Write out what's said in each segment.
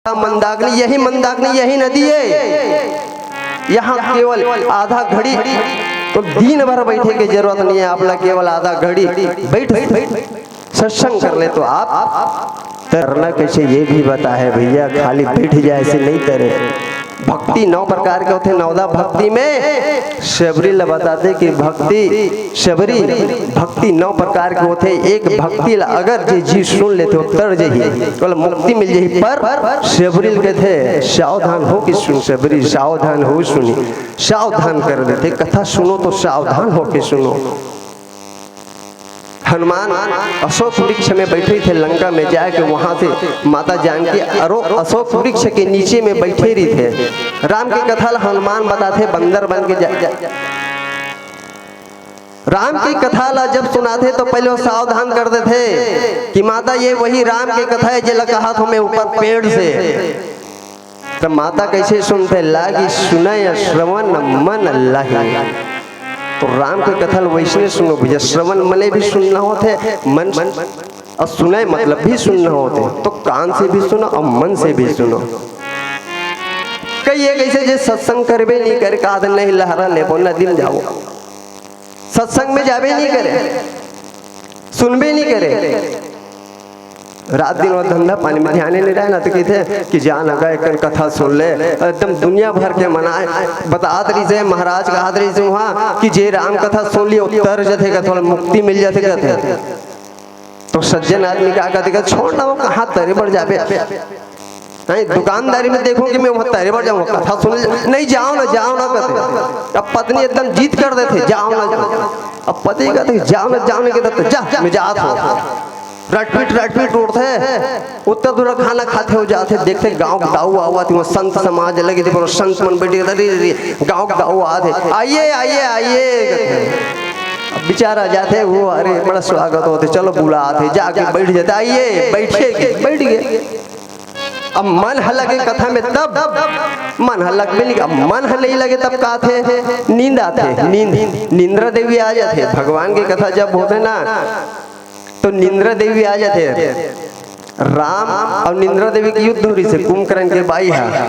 मंदाकिनी, यही मंदाकिनी यही नदी है। यहाँ केवल आधा घड़ी तो दिन भर बैठे की जरूरत नहीं है, आप लोग केवल आधा घड़ी बैठ सत्संग कर ले तो आप तरना कैसे ये भी बता है भैया, खाली बैठ जाए ऐसे नहीं तैरे। भक्ति 9 प्रकार के होते, 9 भक्ति में शबरी बताते कि शबरी भक्ति 9 प्रकार के होते। एक भक्ति अगर जी सुन लेते हो तर जही बोला मुक्ति मिल जाही, पर शबरी कहते सावधान हो कि सुन, शबरी सावधान हो सुनी, सावधान कर देते। कथा सुनो तो सावधान हो के सुनो। हनुमान अशोक वृक्ष में बैठे थे, लंका में जाके वहां से माता जानकी अशोक वृक्ष के नीचे में बैठे रही थे। राम की कथा हनुमान बताते बंदर बन के राम की कथा ला जब सुनाते तो पहले वो सावधान कर देते कि माता ये वही राम की कथा है जो कहा था मैं ऊपर पेड़ से। तो माता कैसे सुनते लागी सुनय श्रवण मन अल्लाह। तो राम की कथा वैसे सुनो भैया, श्रवण मने भी सुनना होते, मन और सुने मतलब भी सुनना होते। तो कान से भी सुनो और मन से भी सुनो। कई एक ऐसे जो सत्संग करबे नहीं करे, कहा नहीं लहरा ले नदी में जाओ, सत्संग में जाबे नहीं करे, सुनबे नहीं करे, रात दिन और धंधा पानी में ध्यान नहीं रहे ना। तो कहते कि जान अगर एक कथा सुन ले, एकदम दुनिया भर के मनाए बतात रही से महाराज कहा रही से वहाँ कि जे राम कथा सुन लियो तर जथे का थोड़ा मुक्ति मिल जाते कहते। तो सज्जन आदमी क्या कहते छोड़ ना वो कहाँ तरे बढ़ जाबे, नहीं दुकानदारी में देखो कि मैं वहाँ तरे बढ़ जाऊँ, कथा सुन नहीं जाओ ना कहते। अब पत्नी एकदम जीत कर देते जाओ ना जाओ, अब पति कहते जाओ ना कहते जा मैं जात हो। रटपीट उठते उत्तर दूर खाना खाते हो जाते, देखते गाँव दाऊ आवा थी, वो संत समाज लगे थे, संत मन बैठे गाँव दाऊ आते आइए आइए आइए। अब बेचारा जाते वो अरे बड़ा स्वागत होते, चलो बुलाते जाके बैठ जाते, आइए बैठे बैठ गए। अब मन हलगे कथा में तब मन हलक में नहीं, अब मन नहीं लगे तब का थे नींद आते, निंद्रा देवी आ जाते। भगवान की कथा जब होते ना तो निंद्रा देवी आ जाते। राम और निंद्रा देवी की युद्ध हो रही से कुंभकर्ण के भाई है,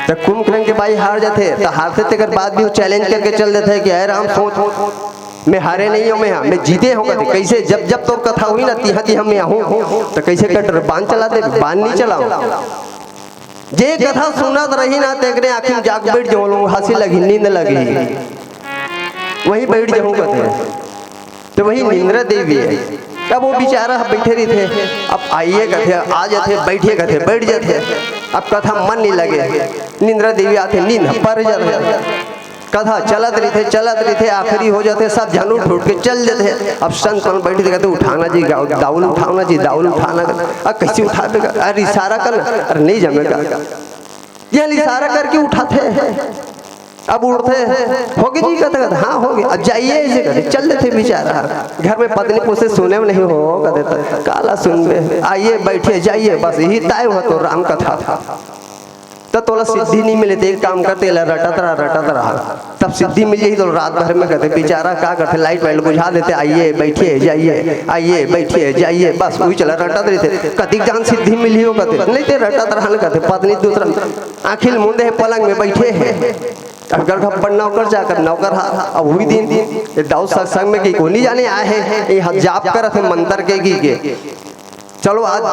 तो कुंभकर्ण के भाई हार जाते। तो हारते तक बाद भी वो चैलेंज करके चल देते कि अरे राम सोच मैं हारे नहीं हूँ, मैं जीते हूँ। कैसे जब तो कथा हुई ना तिहा मैं हूँ, तो कैसे कट बांध चला दे, बांध नहीं चलाओ। जे कथा सुनत रही ना तेरे आखिर जाग बैठ जाऊँ, हंसी लगी नींद लगी वही बैठ जाऊँ कहते। तो वही निंद्रा देवी है। तब वो बेचारा बैठे रही थे, अब आइए कहते आ जाते, बैठिए कहते बैठ जाते। अब कथा मन नहीं लगे, निंद्रा देवी आते नींद पर जाते, कथा चलत रही थे आखिरी हो जाते, सब जानू उठ के चल जाते। अब संत बैठे कहते उठाना जी दाउल उठाना जी दाउल उठाना। अब कैसे उठा देगा, अरे इशारा करना, अरे नहीं जमेगा, यह इशारा करके उठाते। अब उठते होगी जी कहते हाँ होगी, अब जाइए ऐसे कहते चल देते बेचारा। घर में पत्नी पूछे सुने में नहीं हो कहते काला सुन बे, आइए बैठिए जाइए, बस यही तय हुआ तो राम कथा था। तो तोला सिद्धि नहीं मिले तो एक काम करते रटत रहा, तब सिद्धि मिल जाए तो रात भर में कहते बेचारा क्या करते लाइट वाइट बुझा देते, आइए बैठिए जाइए, आइए बैठिए जाइए, बस वही चला रटत रहते। कति जान सिद्धि मिली हो कहते नहीं थे रटत रहने कहते। पत्नी दूसरा आखिर मुंदे पलंग में बैठे हैं, अगर घर नौकर जाकर नौकर अब हुई दिन दाऊ सत्संग में की को नहीं जाने आए हैं, जाप कर थे मंत्र के चलो आज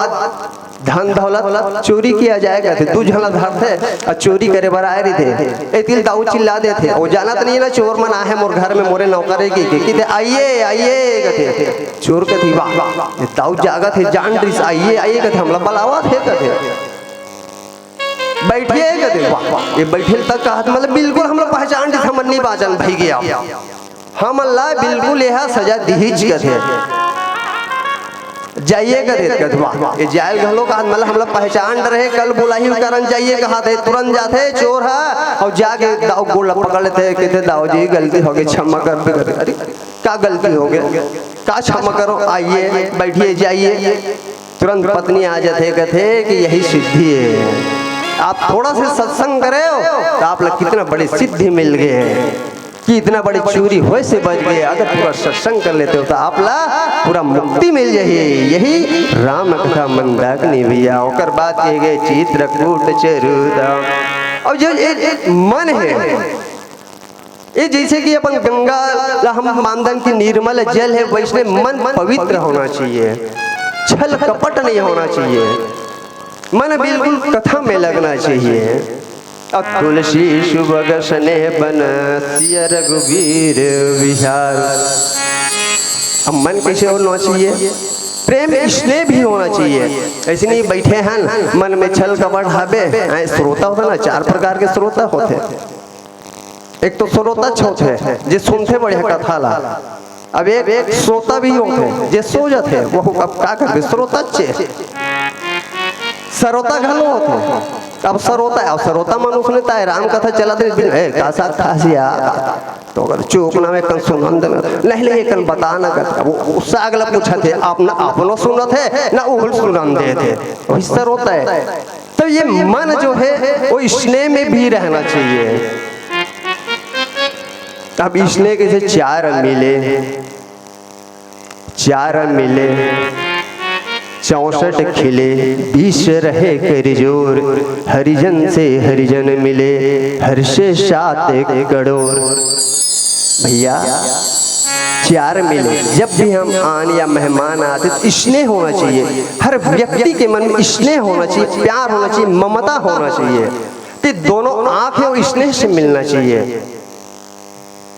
धन दौलत चोरी किया जाएगा थे, तू झला धरते और चोरी करे बर आए रही थे। एक दिन दाऊ चिल्ला देते, वो जाना तो नहीं ना चोर मन आए मोर घर में मोरे नौकर की आइए आइए कहते। चोर कहती वाह दाऊ जागत है जान ड्रिस आइए आइए कहते हमला बलावा थे कहते बैठिए कहते वाह ये बैठे तक कहा मतलब बिल्कुल हम लोग पहचान दी हमन नहीं बाजन भाई गया हम अल्लाह बिल्कुल यह सजा दीज कहते जाइए कहते वाह ये जायल घलो का मतलब हम लोग पहचान रहे कल बुलाई करन जाइए कहा थे तुरंत जाते चोर है और जाके दाऊ गोला पकड़ लेते कहते दाऊ जी गलती हो गई क्षमा कर दे। अरे क्या गलती हो गई क्या क्षमा करो, आइए बैठिए जाइए। तुरंत पत्नी आ जाते कहते कि यही सिद्धि है, आप थोड़ा सा सत्संग करे हो तो आप लोग कितना बड़ी सिद्धि मिल गए हैं। कि इतना बड़ी चोरी होए से बच गए। अगर पूरा सत्संग कर लेते हो तो आपला पूरा मुक्ति मिल जाए। यही राम कथा मंदाकिनी भैया। और बात कहे गए चित्रकूट चरुधाम। अब जो मन है ये जैसे कि अपन गंगा हम मानदन की निर्मल जल है, वैसे मन पवित्र होना चाहिए, छल कपट नहीं होना चाहिए, मन बिल्कुल कथा में लगना चाहिए। तुलसी सुबह सने बन सिय रघुवीर विहार। अब मन कैसे होना चाहिए? प्रेम स्नेह भी होना चाहिए। ऐसे नहीं बैठे हैं मन में छल कपट हाबे। श्रोता होता ना, चार प्रकार के श्रोता होते। एक तो श्रोता छोटे जे सुनते बढ़िया कथा ला। अब एक श्रोता भी होते जे सो जाते, वो अब क्या करते? श्रोता सरोता घलो होते। अब सरोता है, सरोता मनुष्य लेता है राम कथा चलाते का साथ खासिया तो अगर चुप ना में कन सुनन नहीं ले कन बता ना कर। वो उससे अगला पूछा थे अपना अपनो सुनत है ना उहल सुनन दे थे, वही सरोता है। तो ये मन जो है वो स्नेह में भी रहना चाहिए। अब स्नेह के से चार मिले 64 खिले 20 रहे कर जोर। हरिजन से हरिजन मिले हर्षे 7 करोड़। भैया 4 मिले। जब भी हम आन या मेहमान आते तो स्नेह होना चाहिए। हर व्यक्ति के मन में स्नेह होना चाहिए, प्यार होना चाहिए, ममता होना चाहिए। तो दोनों आंखें और स्नेह से मिलना चाहिए।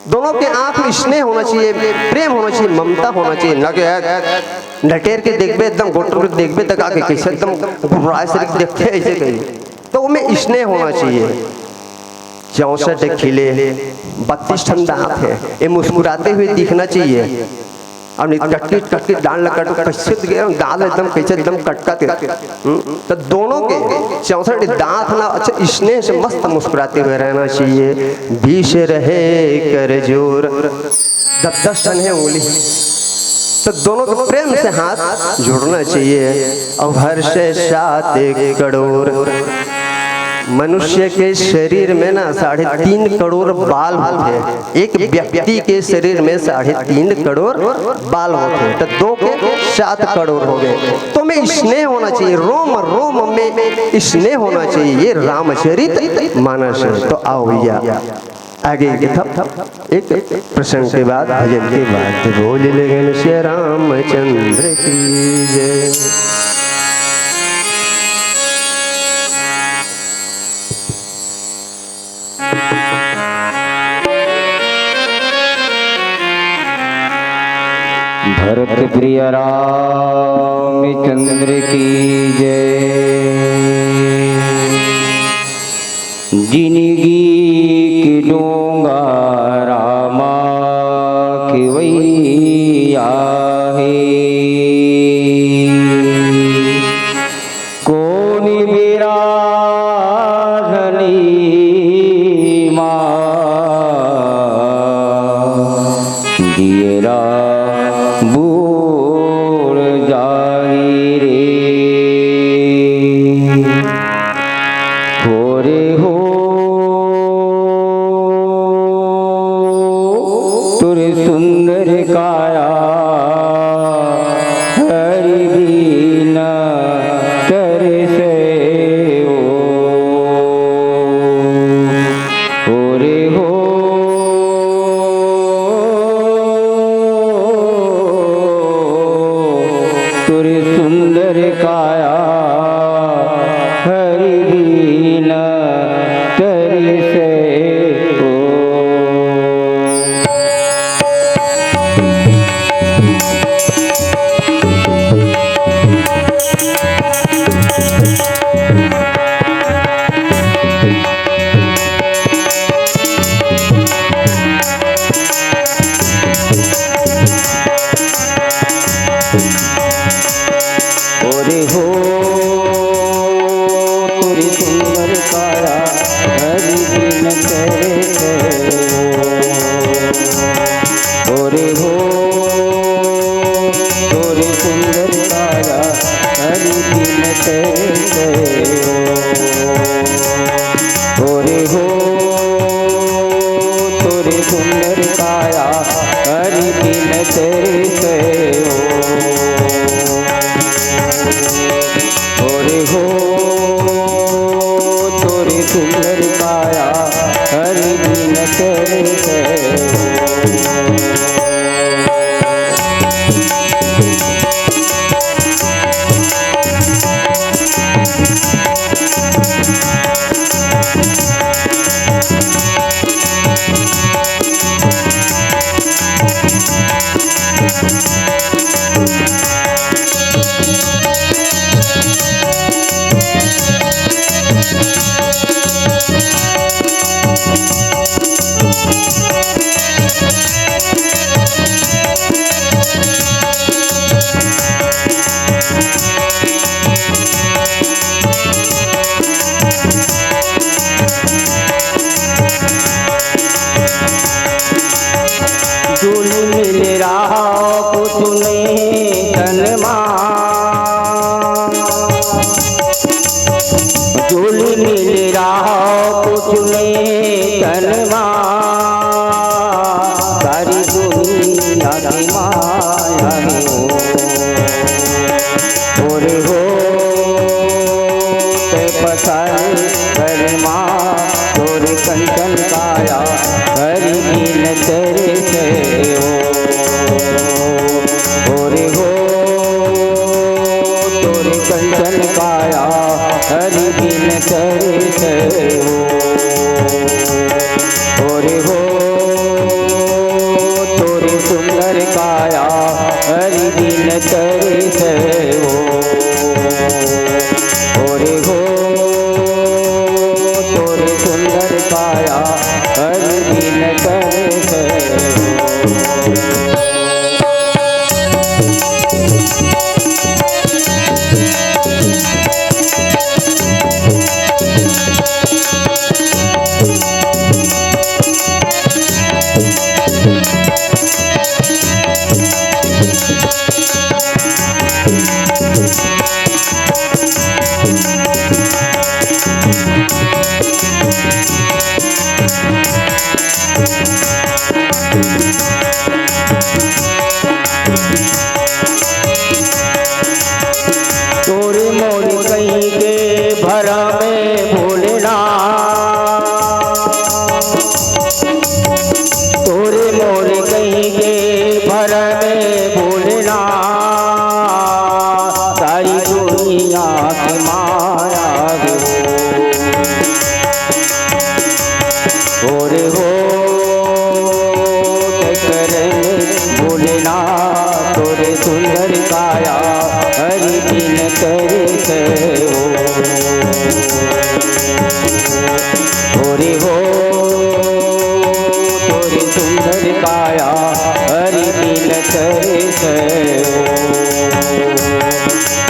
दोनों के आंख में स्नेह होना चाहिए, प्रेम होना चाहिए, ममता होना चाहिए। ना कि डटेर के देखबे एकदम गोटर के देखबे तक आके कैसे एकदम घबराए से देखते ऐसे कहीं। तो उनमें स्नेह होना चाहिए। 64 खिले 32 ठंड दांत है, ये मुस्कुराते हुए दिखना चाहिए। अब नहीं कटकी डाल कट कैसे दाल एकदम कैसे एकदम कटका के। तो दोनों के 64 दांत ना अच्छा स्नेह से मस्त मुस्कुराते हुए रहना चाहिए। 20 रहे कर जोर 10 टन है उंगली। तो दोनों को प्रेम से हाथ जोड़ना चाहिए। और हर्ष 7 करोड़। मनुष्य के शरीर में ना 3.5 करोड़ बाल होते हैं। एक व्यक्ति के शरीर में 3.5 करोड़ बाल होते हैं। तो 2 के 7 करोड़ हो गए। तो में स्नेह होना चाहिए, रोम रोम में स्नेह होना चाहिए। ये रामचरित मानस है। तो आओ भैया आगे एक प्रसंग के बाद भजन के बाद बोल लगन श्री रामचंद्र की जय। भरत प्रिय रामचंद्र की जय। जिंदगी की डोंगा रामा की वैया है। कौन मेरा धनी माँ दियरा बूढ़ जाई रे। हो रे हो तुर सुंदर काया हरि दीना तेरे से हो रे हो तुर सुंदर काया हरि दीना तेरे से हो। ओरे हो तुरी सुंदर काया हरि दिन तेरे हो। ओरे हो तुरी सुंदर काया हरि दिन तेरे हो। ओरे हो तुरी सुंदर हरि बिन करे हो ओरे हो तोरे सुंदर काया हरि बिन करे हो ओरे हो तोरे सुंदर काया हरि बिन करे हो तोरे मोरे कहीं के भरा में भूलना तोरे मोरे कहीं के भरा में भूलना सारी दुनिया की माया तोरे हो भूलना तोरे सुंदर काया हरि बिन करे हो तोरे हो तोरे सुंदर काया हरि बिन करे हो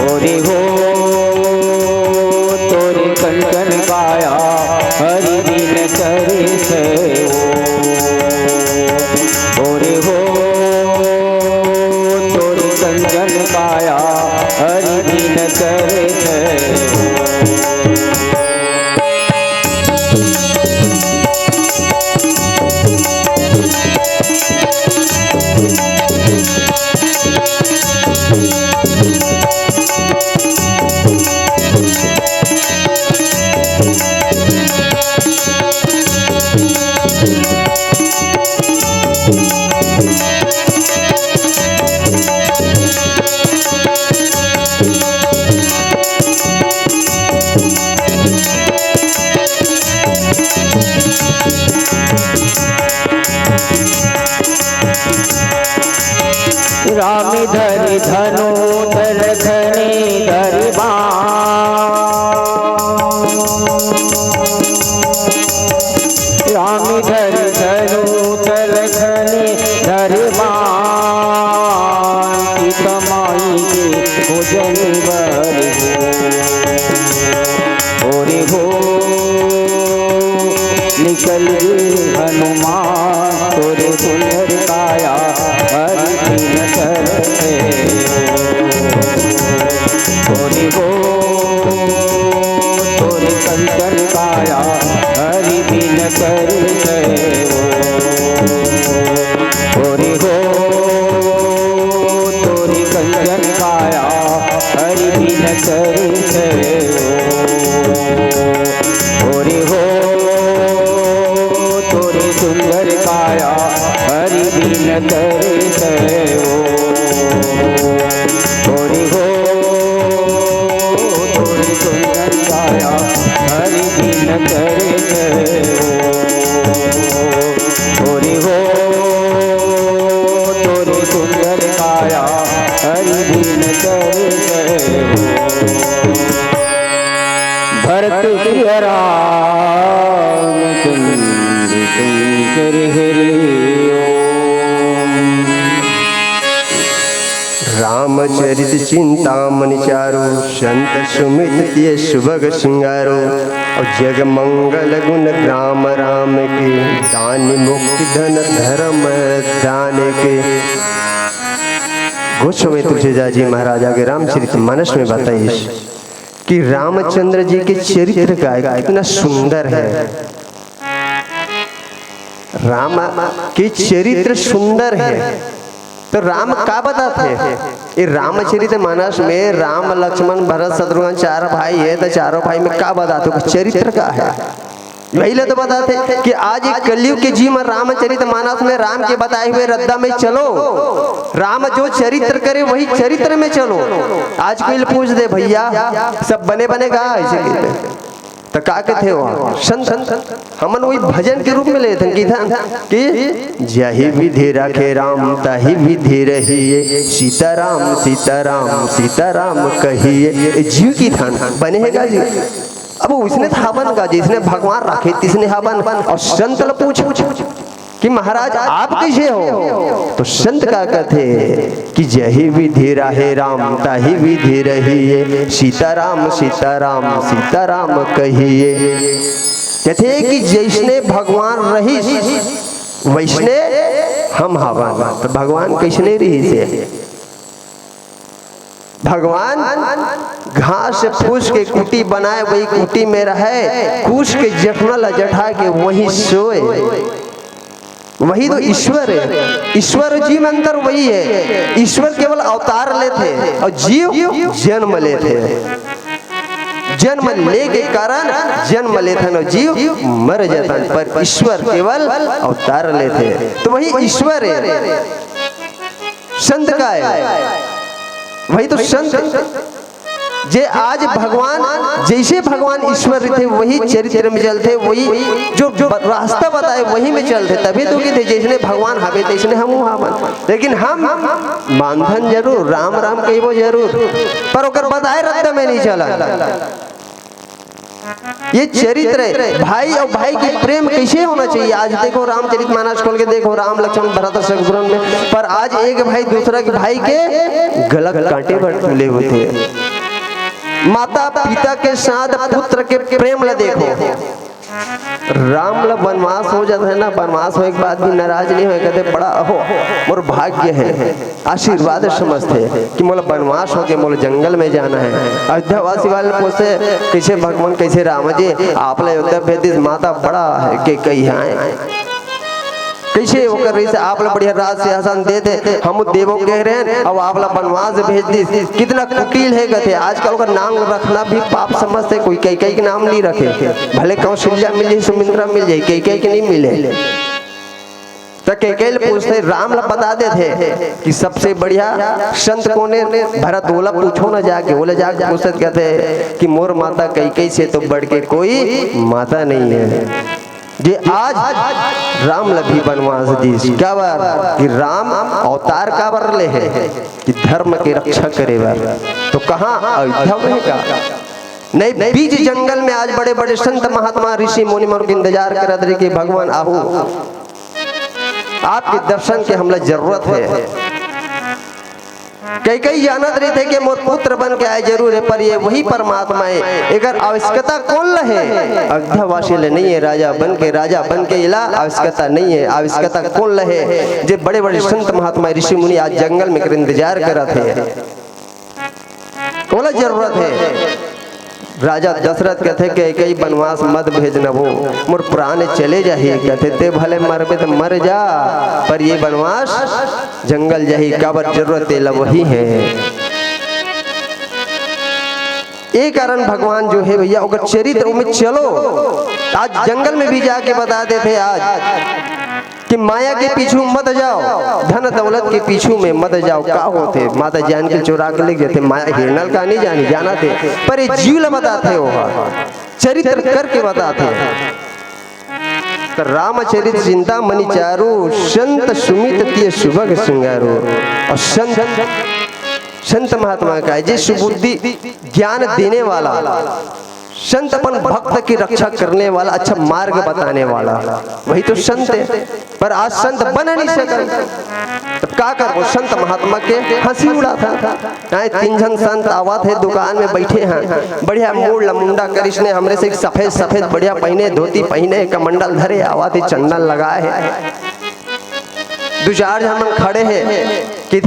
तोरे हो तोरे कंचन काया हरि बिन करे हो तोरे हो तोरे कंचन काया हरि बिन करे हो राम धरि धनु धरखने धरि राम धरि धनु धरखने धरि कमाई के भोजन बर ओरे हो निकल हनुमान तोरे सुंदर काया हरि बिन करे तोरे हो तोरे कंचन काया हरि बिन करे तोरे हो तोरे कंचन काया हरि बिन करे तोरे हो तोरे सुंदर काया हरि बिन करे हो तोरे हो तोरे सुंदर काया हरि बिन करे तोरे हो तोरे सुंदर काया हरि बिन करे भरत प्रिय राम चंद्र शंकर हरि रामचरित चिंतामणि चारु संत सुमित ये सुभग सिंगारो और जग मंगल गुण ग्राम राम के दान मुक्ति धन धर्म दान के। गोस्वामी तुलसीदास जी महाराज आगे रामचरित मानस में बताइए कि रामचंद्र जी के चरित्र का कितना सुंदर है। राम के चरित्र सुंदर है तो राम का बताते हैं। ये रामचरित मानस में राम लक्ष्मण भरत शत्रुघ्न चार भाई है तो चारों भाई में का बताते हो चरित्र का है। वही ले तो बताते कि आज एक कलयुग के जीव में रामचरित मानस में राम के बताए हुए रद्दा में चलो, राम जो चरित्र करे वही चरित्र में चलो। आज कोई पूछ दे भैया सब बने बनेगा ऐसे कहते तो का कहते हो संत हमन वही भजन के रूप में लेते कि जही विधि रखे राम तही विधि रहिए, सीताराम सीताराम सीताराम कहिए। जीव की थान बनेगा जी। अब उसने थावन का जिसने भगवान रखे तिसने हवन। और संत ल पूछ कि महाराज आप कैसे हो, तो संत का कहते कि जही विधि रहे राम ताही विधि रहिए, सीताराम सीताराम सीताराम कहिए। कहते कि जैसने भगवान रही वैसने हम हवन। तो भगवान कैसने रही से, भगवान घास फूस के कुटी बनाए वही कुटी में रहे, कूश के जठमल जठा के वही सोए। वही तो ईश्वर है। ईश्वर जीव अंतर वही है। ईश्वर केवल अवतार लेते और जीव जन्म लेते। जन्म ले के कारण जन्म लेते और जीव मर जाता, पर ईश्वर केवल अवतार लेते। तो वही ईश्वर है। संत का है वही तो संत जे आज भगवान जैसे भगवान ईश्वर थे वही चरित्र में चलते, वही जो रास्ता बताए वही में चलते। तभी तो कहते जैसे भगवान हवे तैसने हम हवन। लेकिन हम मानधन जरूर राम राम कहिबो जरूर, पर ओकर बताए रद्दा में नहीं चला। ये चरित्र है भाई और भाई की प्रेम कैसे होना चाहिए। आज देखो रामचरितमानस खोल के देखो, राम लक्ष्मण भरत शत्रुघ्न में, पर आज एक भाई दूसरा के भाई के गलत कांटे पर तुले हुए थे। माता पिता के साथ पुत्र के प्रेम ला देखो। राम ला वनवास हो जाता है ना, वनवास होने के बाद भी नाराज नहीं हो, कहते बड़ा हो मोर भाग्य है, आशीर्वाद समझते कि मोला वनवास हो के मोला जंगल में जाना है। अयोध्यावासी वाले पूछते कैसे भगवान कैसे राम जी आप अयोध्या भेज दी, माता बड़ा है के कही है कैसे वो कर रही से आप लोग बढ़िया राज सिंहासन दे दे, हम देवों कह रहे हैं अब आप लोग वनवास भेज दी। कितना कुटिल है कहते। आजकल का नाम रखना भी पाप समझते। कोई कई कई के नाम नहीं रखे, भले कौशल्या मिल जाए सुमिंद्रा मिल जाए, कई कई के नहीं मिले। तो कई पूछते राम ला बता देते कि सबसे बढ़िया संत कौन है। भरत बोला पूछो ना जाके, बोले जाके पूछते कहते कि मोर माता कई कई से तो बढ़ के कोई माता नहीं है। जे आज राम लभी वनवास दी क्या बार कि राम अवतार का बर ले है कि धर्म की रक्षा करे बार। तो कहाँ अयोध्या में का नहीं, बीच जंगल में आज बड़े बड़े संत महात्मा ऋषि मुनि मोर के इंतजार करत रहे कि भगवान आहू आपके दर्शन के हमला जरूरत है। कई कई जानत रहे थे कि मोर पुत्र बन के आए जरूर है, पर ये वही परमात्मा है। अगर आवश्यकता कौन लहे अयोध्यावासी ले नहीं है, राजा बन के इला आवश्यकता नहीं है। आवश्यकता कौन लहे जे बड़े बड़े संत महात्मा ऋषि मुनि आज जंगल में कर इंतजार करत है, कौन जरूरत है। राजा दशरथ कहते कि कई वनवास मत भेजना, वो मोर प्राण चले जाही। कहते ते भले मरबे तो मर जा, पर ये वनवास जंगल जाही काबर जरूरत है वही है। ये कारण भगवान जो है भैया अगर चरित्र में चलो। आज जंगल में भी जाके बताते थे आज कि माया के पीछू मत जाओ, धन दौलत के पीछू में मत जाओ। का होते माता जान के चुरा के ले गए थे, माया हिरनल का नहीं जानी जाना थे, पर ये जीव बताते हो चरित्र करके बताते। तो रामचरित चिंतामणि चारू संत सुमित तिय सुभग श्रृंगारो। और संत महात्मा का है जिस बुद्धि ज्ञान देने वाला, संत अपन भक्त की रक्षा करने वाला, अच्छा मार्ग बताने वाला, वही तो संत है। पर आज संत बन नहीं सका, तब का कर वो संत महात्मा के हंसी उड़ा था। तीन जन संत आवा थे दुकान में बैठे हैं, बढ़िया मूड लमुंडा करिश्ने हमरे से सफेद सफेद बढ़िया पहने, धोती पहने, कमंडल धरे, आवा थे चंदन लगाए है। दो चार जन खड़े हैं कि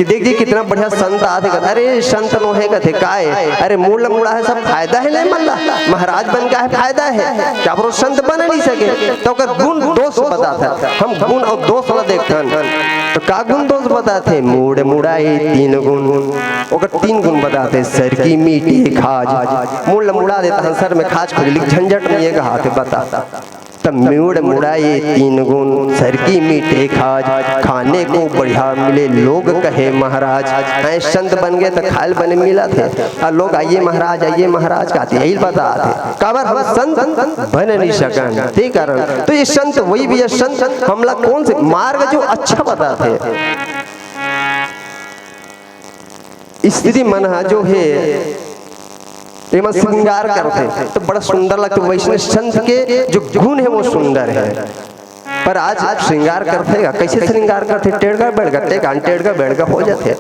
देख जी कितना बढ़िया संत आते। अरे संत नो है कथे काय, अरे मूड मुड़ा है सब फायदा है नहीं मल्ला, महाराज बन का है फायदा है क्या वो संत बन नहीं सके। तो अगर गुण दोष बताता हम गुण और दोष ला देखते तो का गुण दोष बताते। मूड मुड़ाई तीन गुण ओकर 3 गुण बताते, सर की मीठी खाज, मुड़ मुड़ा देता है सर में खाज खोज, लिख झंझट नहीं है कहाते बता। तब मुड़ मुड़ा ये 3 गुण, सर की मीठे खाज, खाने को बढ़िया मिले लोग कहे महाराज। ऐ संत बन गए तो खाल बने मिला थे, और लोग आइए महाराज कहते, यही बता थे काबर हम संत बन नहीं सकन ते कारण। तो ये संत वही भी है, संत हमला कौन से मार्ग जो अच्छा बताते, स्त्री मन जो है एवं श्रृंगार करते तो बड़ा सुंदर लगता है। वैष्णव संत के जो गुण है वो सुंदर है, पर आज श्रृंगार करते कैसे श्रृंगार करते, टेढ़ का बैठ गए टेढ़ का बैठ हो जाते।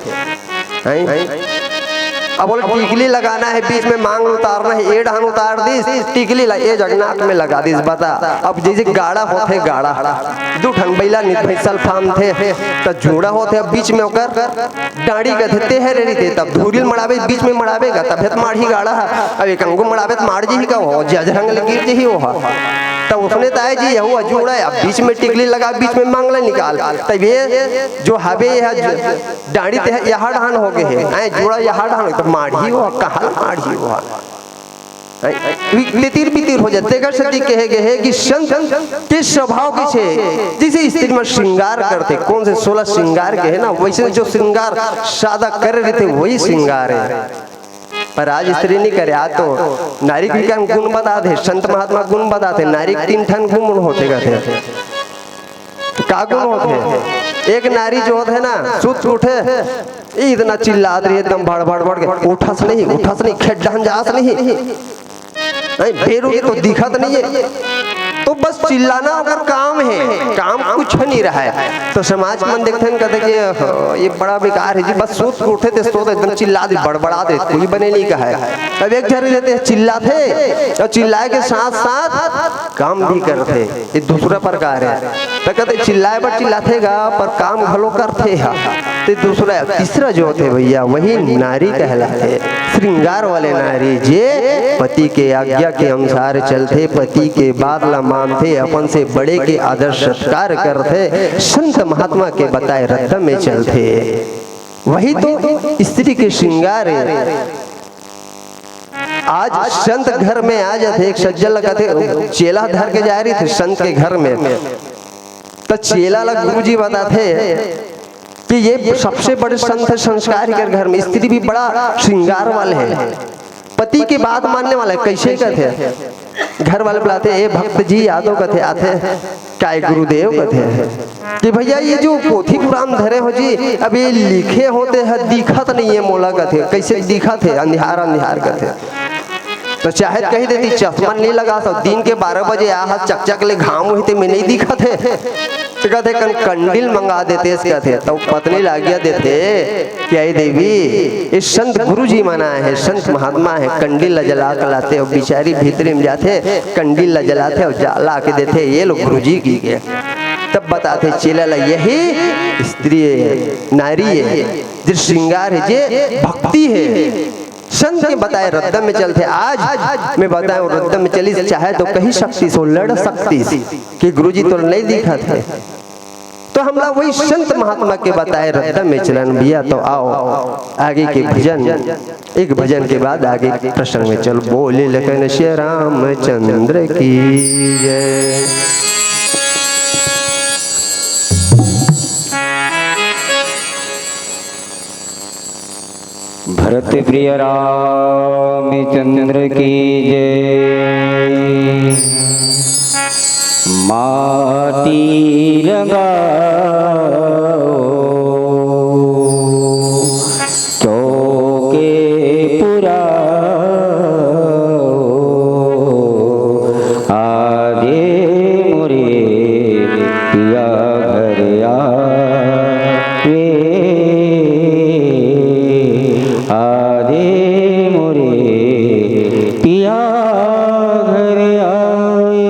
अब बोले टिकली लगाना है, बीच में मांग उतारना है, ए ढान उतार दी टिकली ए जगन्नाथ में लगा दी बता। अब जैसे गाड़ा होते गाड़ा 2 ठन बैला निफैसल फार्म थे तो जोड़ा होते, अब बीच में होकर डाड़ी गधते है रे थे, तब धूरिल मड़ावे बीच में मड़ावेगा तब माढ़ी गाड़ा है। अब एक अंगू मड़ावे तो मार जी का हो जजरंग गिर जी हो, तब उसने ताए जी यह जोड़ा है, अब बीच में टिकली लगा बीच में मांगला निकाल, तब ये जो हवे डाड़ी थे यहाँ ढान हो गए है, जोड़ा यहाँ ढान तो माढ़ी हो कहा माढ़ी हो तितिर बितिर हो जाते। सदी कहे गए है कि संत के स्वभाव पीछे जिसे स्त्री में श्रृंगार करते, कौन से 16 श्रृंगार के है ना, वैसे जो श्रृंगार सादा कर रहे थे वही श्रृंगार है, पर आज स्त्री नहीं करे। आज तो नारी के गुण बताते, संत महात्मा गुण बताते, नारी 3 ठन गुण होते कहते, का गुण होते। एक नारी जो होते है ना सुत उठे इतना चिल्ला रही एकदम भड़ के उठस नहीं खेड्डा जास नहीं फेरू तो दिखत नहीं है, तो बस चिल्लाना अगर काम है, काम कुछ नहीं रहा है। तो समाज मन देखते हैं कहते कि ये बड़ा बेकार है जी, बस सोच उठे थे तो एकदम चिल्ला दे बड़बड़ा दे, कोई बने नहीं कहा है। अब एक जगह रहते चिल्लाते और चिल्लाए के साथ साथ काम भी करते, ये दूसरा प्रकार है। तो कहते चिल्लाए पर चिल्लातेगा पर काम भलो करते है, तो दूसरा तीसरा जो होते भैया वही नारी कहलाते, श्रृंगार वाले नारी जे पति के आज्ञा के अनुसार चलते, पति के बात ला मानते, अपन से बड़े के आदर सत्कार करते, संत महात्मा के बताए रत्न में चलते, वही तो स्त्री के श्रृंगार है। आज संत घर में आ जाते, एक सज्जन लगाते चेला धर के जा रही थे संत के घर में, तो चेला लग गुरुजी बताते कि ये सबसे बड़े संत है संस्कार के घर में, स्त्री भी बड़ा श्रृंगार वाले हैं, पति की बात मानने वाले। कैसे कहते घर वाले बुलाते, ए भक्त जी यादव कहते आते काय गुरुदेव कहते कि भैया ये जो पोथी पुराण धरे हो जी, अब ये लिखे होते हैं दिखत नहीं है मोला कहते, कैसे दिखत है अंधियार कहते, तो चाहे कही देती चश्मा नहीं लगा तो दिन के 12 बजे आ चकचक ले घाम हुई थे मैं नहीं दिखा थे, तो कहते कंडील मंगा देते कहते, तो पत्नी लागिया देते क्या देवी ये संत गुरु जी मना है, संत महात्मा है, कंडील जला कर लाते और बेचारी भीतरी में जाते कंडील जलाते और जला के देते, ये लोग गुरु जी की गए। तब बताते चेला यही स्त्री है, नारी है, जो श्रृंगार है, जे भक्ति है, संत के बताए रद्द में चलते। आज मैं बताऊं रद्द में चली चाहे तो कहीं शक्ति सो लड़ सकती कि गुरुजी तो नहीं दिखा थे, तो हमला वही संत महात्मा के बताए रद्द में चलन भैया। तो आओ आगे के भजन, एक भजन के बाद आगे के प्रसंग में चल। बोले लखन श्री रामचंद्र की जय। भरत प्रिय रामचंद्र की जय। माटी रंगाओ चौके पुराओ, आगे मोरे पिया घर आवे, आधे मोरे पिया घर आए।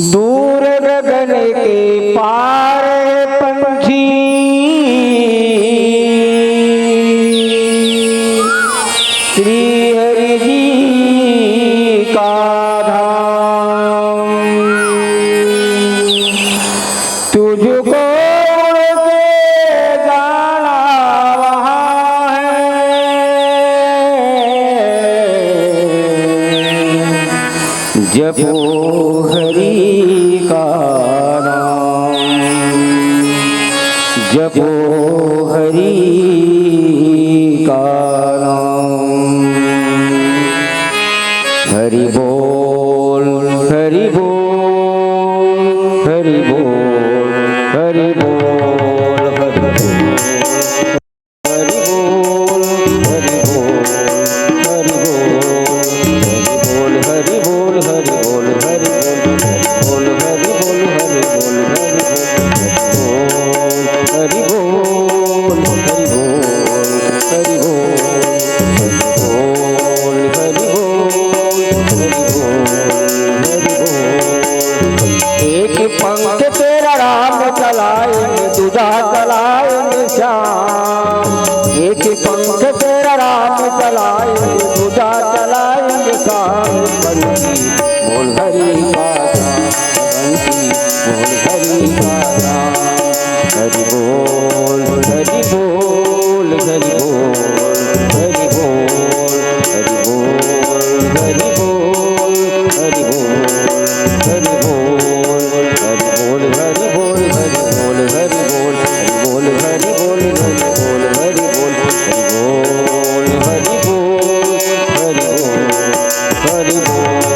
दूर गगन के पार पंछी श्री हरि जी का धाम तुझको जाना वहाँ है जपो हरि का नाम जपो हरि का नाम हरि बोल हरि बोल हरि बोल हरि बोल हरि बोल हरि बोल हरि बोल हरि बोल हरि बोल हरि बोल हरि बोल हरि बोल हरि बोल हरि बोल हरि बोल एक पंख तेरा राम चलाएंगे तुझा चलाएंगे श्याम एक पंख तेरा राम चलाएंगे तुझा चलाएंगे श्याम बंसी बोल हरि का बंसी बोल हरि का नाम हरि बोल हरि बोल हरि बोल हरि बोल हरि बोल हरि बोल हरि बोल हरि बोल हरि बोल हरि बोल हरि बोल हरि बोल हरि बोल हरि बोल हरि बोल हरि बोल हरि बोल हरि बोल हरि बोल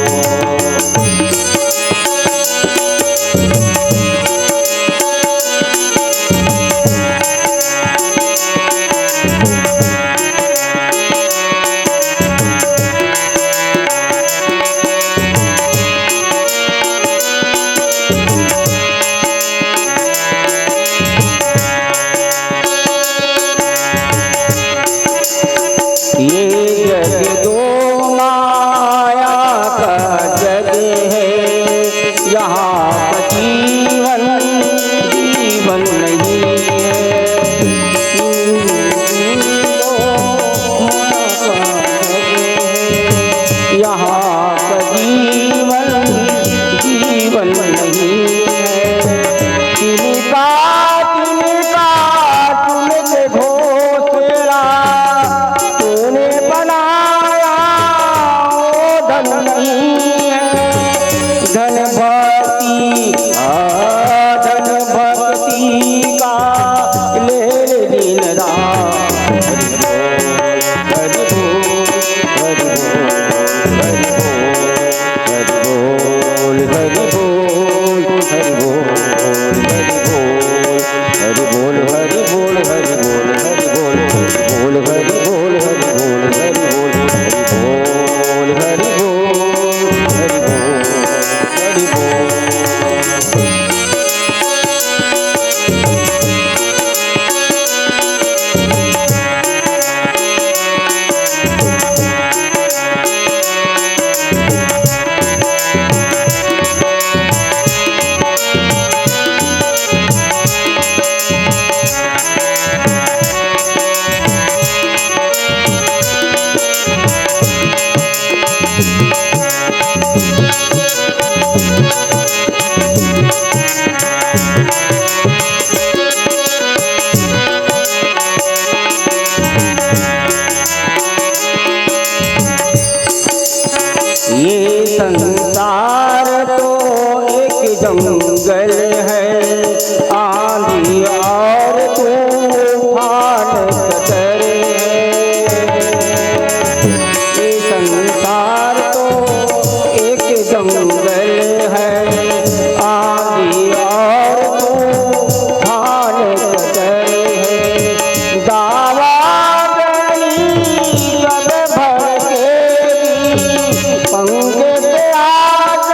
ये जग दो माया का जग है यहाँ का जीवन जीवन नहीं है यहाँ का जीवन जीवन नहीं है तिनका तुमसे घोषणा तूने बनाया वो धन नहीं है धन भक्ति का ले दिन रात हरि बोल हरि बोल हरि बोल हरि बोल हरि बोल हरि बोल हरि बोल हरि बोल हरि बोल हरि बोल हरि बोल हरि बोल हरि बोल हरि बोल हरि बोल ये संसार तो एक जंगल है आंधी और तूफान कतरे ये संसार तो एक जंगल है आंधी और तूफान कतरे दावा सब भर के पंगे पे आ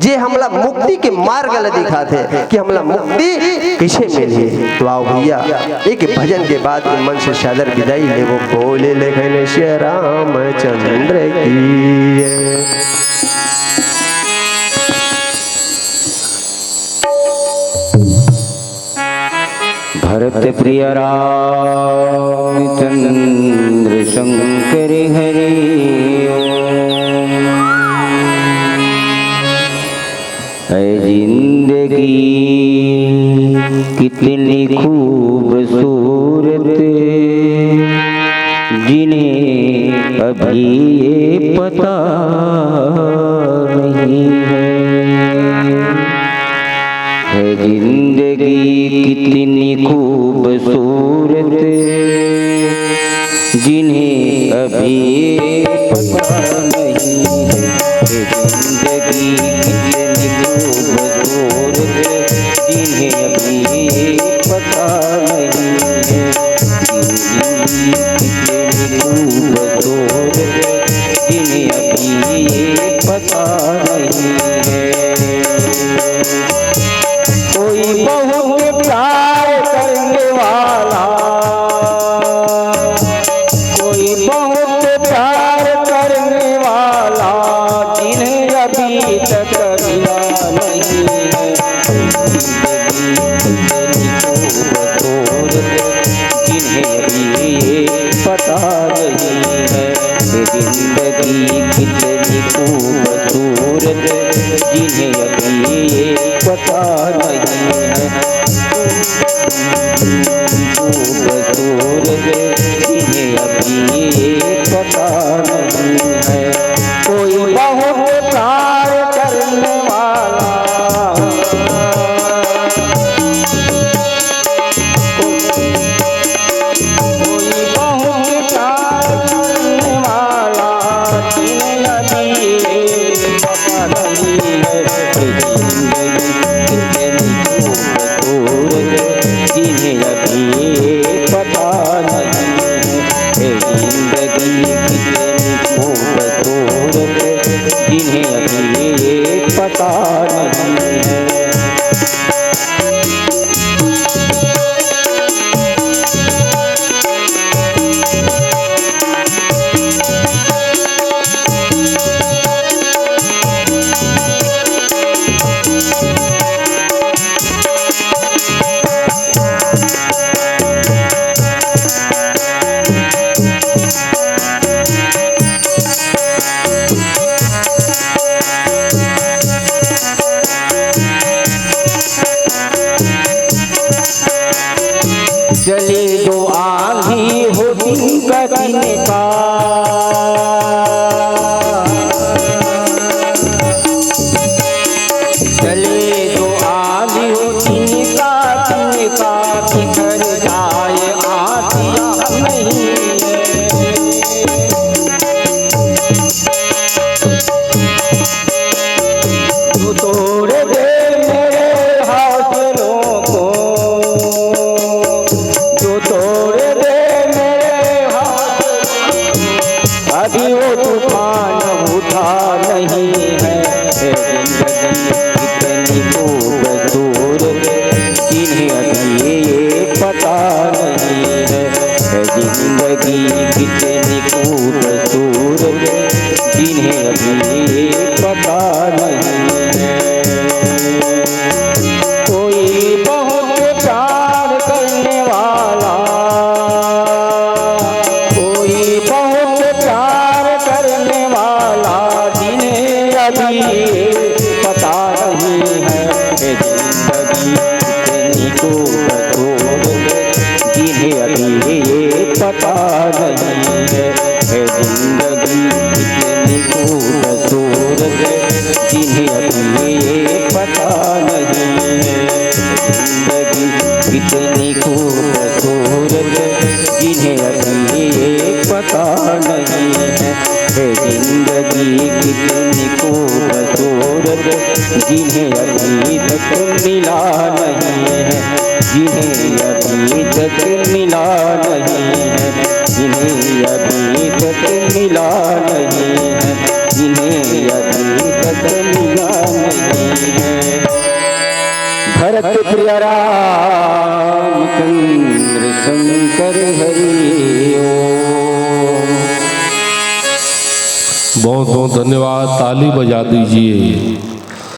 जे हमला मुक्ति के मार्ग ला दिखाते कि हमला मुक्ति कैसे मिली। तो आओ भैया एक भजन के बाद मन से सादर विदाई ले वो बोले लेखन श्री रामचंद्र की। भरत प्रिय रामचंद्र शंकर हरि है जिंदगी कितनी खूबसूरत जिन्हें अभी ये पता नहीं है जिंदगी कितनी खूबसूरत जिन्हें अभी ये पता नहीं है जिंदगी कितनी खूबसूरत जिन्हें अभी ये पता नहीं है जिंदगी कितनी खूबसूरत जिन्हें अभी ये पता नहीं है। कोई बहुत प्यार करने वाला, कोई बहुत प्यार करने वाला जिन्हें अभी तक मिला नहीं है जिन्हें अभी ये पता नहीं है जिंदगी कितनी खूबसूरत जिन्हें अभी ये पता नहीं है खूबसूरत जिन्हें अभी ये पता नहीं है। कोई बहुत प्यार करने वाला, कोई बहुत प्यार करने वाला जिन्हें अभी ये पता नहीं है जिंदगी कितनी खूबसूरत जिन्हें अभी ये पता नहीं है जिंदगी कितनी खूबसूरत जिन्हें अभी ये पता नहीं है। चले दो आंधी हो दिन का दिन का, चले दो आंधी हो दिन का किधर जाए आतिया नहीं है। तू तोड़ दे मेरे हौसलों को, तोड़ दे मेरे हाथ अभी वो तूफान उठा नहीं है जिंदगी कितनी खूबसूरत जिन्हें अभी ये पता नहीं है जिंदगी कितनी खूबसूरत जिन्हें अभी ये पता नहीं है। कोई बहुत प्यार करने वाला, कोई बहुत प्यार करने वाला जिन्हें अभी पता नहीं है जिंदगी कितनी खूबसूरत जिन्हें अभी ये पता नहीं है जिंदगी कितनी खूबसूरत जिन्हें अभी ये पता नहीं है जिंदगी कितनी खूबसूरत जिन्हें अभी ये पता नहीं है जिंदगी कितनी खूबसूरत जिन्हें अभी तक मिला नहीं है जिन्हें अभी तक मिला नहीं है जिन्हें अभी तक मिला नहीं है जिन्हें अभी तक मिला नहीं। रामचंद्र शंकर हरि ओम। बहुत बहुत धन्यवाद, ताली बजा दीजिए।